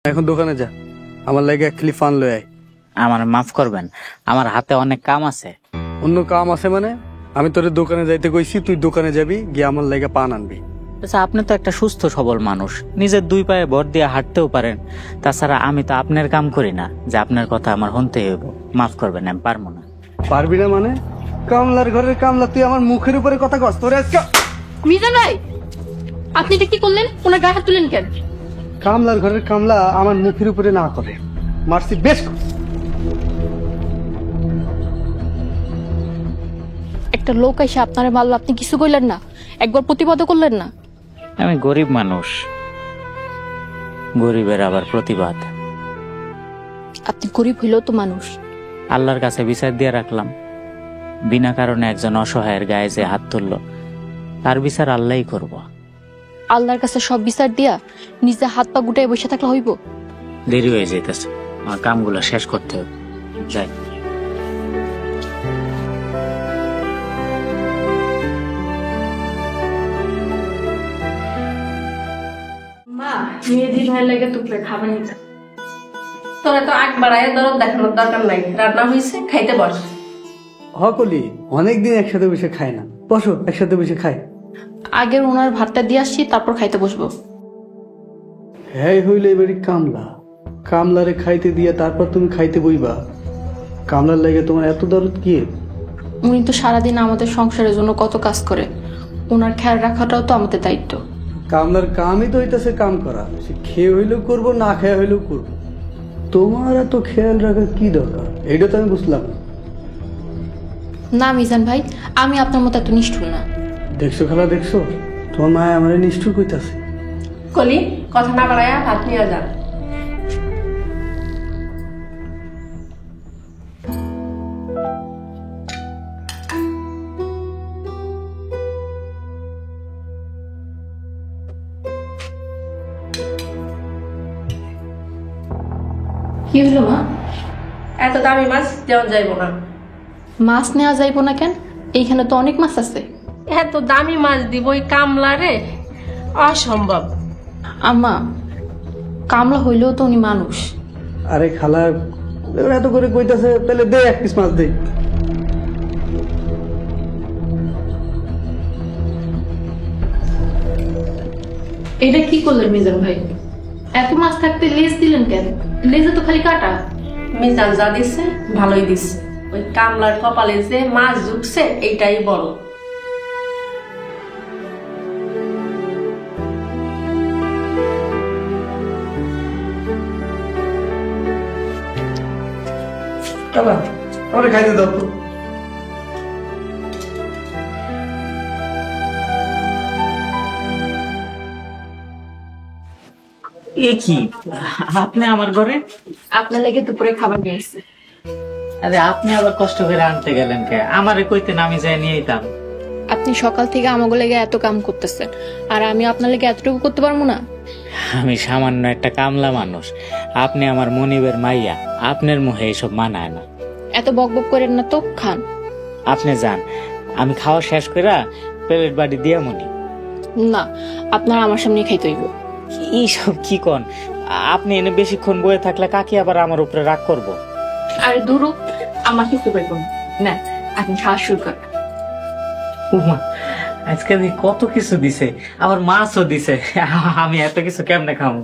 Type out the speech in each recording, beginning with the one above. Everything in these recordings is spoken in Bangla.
এখন দোকানে যা, আমার লাগে এক ক্লিপ ফান লয়ে আয়। আমার মাফ করবেন, আমার হাতে অনেক কাম আছে। অন্য কাম আছে মানে? আমি তোর দোকানে যাইতে কইছি, তুই দোকানে যাবি, গিয়ে আমার লাগে পান আনবি। আচ্ছা, আপনি তো একটা সুস্থ সবল মানুষ, নিজের দুই পায়ে ভর দিয়ে হাঁটতেও পারেন। তাছাড়া আমি তো আপনার কাম করি না যে আপনার কথা আমার শুনতেই হইব। মাফ করবেন, আমি পারবো না। পারবি না মানে? কামলার ঘরের কামলা, তুই আমার মুখের উপরে কথা কস? তোর আজকে মিজান ভাই, আপনি এটা কি করলেন? ওনার গায়ে হাত তুলেন কেন? কামলার ঘরের কামলা আমার মুখের উপরে না করে মারছি বেশ। একটা লোক এসে আপনারে মারলো, আপনি কিছু কইলেন না? একবার প্রতিবাদ করলেন না? আমি গরিব মানুষ, গরিবের আবার প্রতিবাদ। আপনি গরিব হইলেও তো মানুষ। আল্লাহর কাছে বিচার দিয়ে রাখলাম, বিনা কারণে একজন অসহায়ের গায়ে যে হাত তুললো, তার বিচার আল্লাহই করব। আল্লাহর কাছে সব বিচার দিয়া নিজে হাত পা গুটাই বসে থাকলে হইব? দেরি হয়ে যাইতেছে, আমার কামগুলো শেষ করতে হবে। যাই। মা, মেয়েদি ভাই লাগে তুপরে খাবার নিতে। তোরা তো আগ বাড়ায় দরদ দেখানোর দরকার নাই, রান্না হয়েছে, খাইতে বস। হকলি অনেকদিন একসাথে বসে খায় না, বসো একসাথে বসে খাই। আগের ওনার ভাতটা দিয়ে আসছি, তারপর খাইতে বসবো। হ্যাঁ হইলে এবারে কামলা, কামলারে খাইতে দিয়া তারপর তুমি খাইতে বইবা? কামলার লাগে তোমার এত দরদ কি? উনি তো সারাদিন আমাদের সংসারের জন্য কত কাজ করে, ওনার খেয়াল রাখাটাও তো আমাদের দায়িত্ব। কামলার কামই তো হইতাছে কাম করা, সে খেয়ে হইলেও করবো, না খেয়ে হইলেও করবো। তোমার এত খেয়াল রাখার কি দরকার, এটা তো আমি বুঝলাম না। না মিজান ভাই, আমি আপনার মতো এত নিষ্ঠুর না। দেখছো খেলা, দেখছো তোমার মায় আমার নিষ্ঠুর কইতাছে। কলি কথা না বাড়ায় ভাত নিয়ে যা। কি হলো মা? এত দামি মাছ দেওয়া যাইব না। মাছ নেওয়া যাইব না কেন? এইখানে তো অনেক মাছ আছে। এত দামি মাছ দিব ওই কামলা রে? অসম্ভব। আম্মা, কামলা হইলেও তো উনি মানুষ। আরে খালা এত করে কইতাছে, তাহলে দে এক পিস মাছ দে। এটা কি করলেন মিজান ভাই? এত মাছ থাকতে লেজ দিলেন কেন? লেজে তো খালি কাটা। মিজান যা দিছে ভালোই দিছে, ওই কামলার কপালে যে মাছ জুটছে এইটাই বড়। খালা আমারে খাইতে দাও তো। এ কি, আপনি আমার ঘরে? আপনার লেগে দুপুরে খাবার নিয়ে এসেছে। আরে আপনি আবার কষ্ট করে আনতে গেলেন কে? আমারে কইতেন, আমি যাই নিয়ে যেতাম। আপনি সকাল থেকে আমাকে লেগে এত কাম করতেছেন, আর আমি আপনার লেগে এতটুকু করতে পারবো না? আমি সামান্য একটা কামলা মানুষ, আপনি আমার মনিবের মাইয়া, আপনার মুখে এসব মানায় না। এত বক বক করেন না তো, খান। আপনি যান, আমি খাওয়া শেষ করে প্লেট বাড়ি দিয়া মনি। না, আপনার আমার সামনে খাইতে হইব। এইসব কি কন? আপনি এনে বেশিক্ষণ বয়ে থাকলে কাকি আবার আমার উপরে রাগ করবো। আরে দূরু, আমার কিছু পাইব না, আপনি খাওয়া শুরু করেন। উমা, আজকে কত কিছু দিছে, আবার মাছও দিছে। আমি এত কিছু কেমনে খাবো?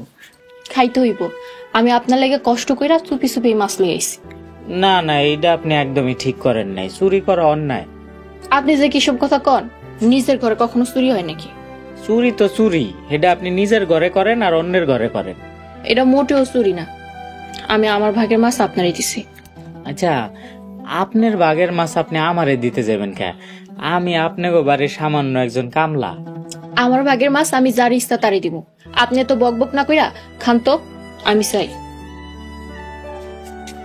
খাইতে হইব, আমি আপনার লেগে কষ্ট কইরা চুপি চুপি মাছ লই আইছি। না না, এইটা আপনি একদমই ঠিক করেন নাই, চুরি করা অন্যায়। আপনি যে কিসব কথা কন, নিজের ঘরে কখনো চুরি হয় নাকি? চুরি তো চুরি, এটা আপনি নিজের ঘরে করেন আর অন্যের ঘরে করেন। এটা মোটেও চুরি না, আমি আমার ভাগের মাছ আপনারই দিছি। আচ্ছা, আপনার বাগের মাছ আপনি আমারে দিতে যাবেন কে? আমি আপনাকে বাড়ির সামান্য একজন কামলা। আমার ভাগের মাছ আমি যার ইচ্ছা তারই দিব। আপনি তো বক বক না কইরা খান তো, আমি চাই।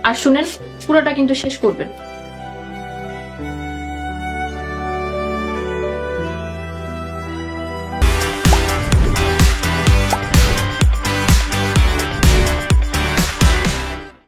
আর শুনেন, পুরোটা কিন্তু শেষ করবেন।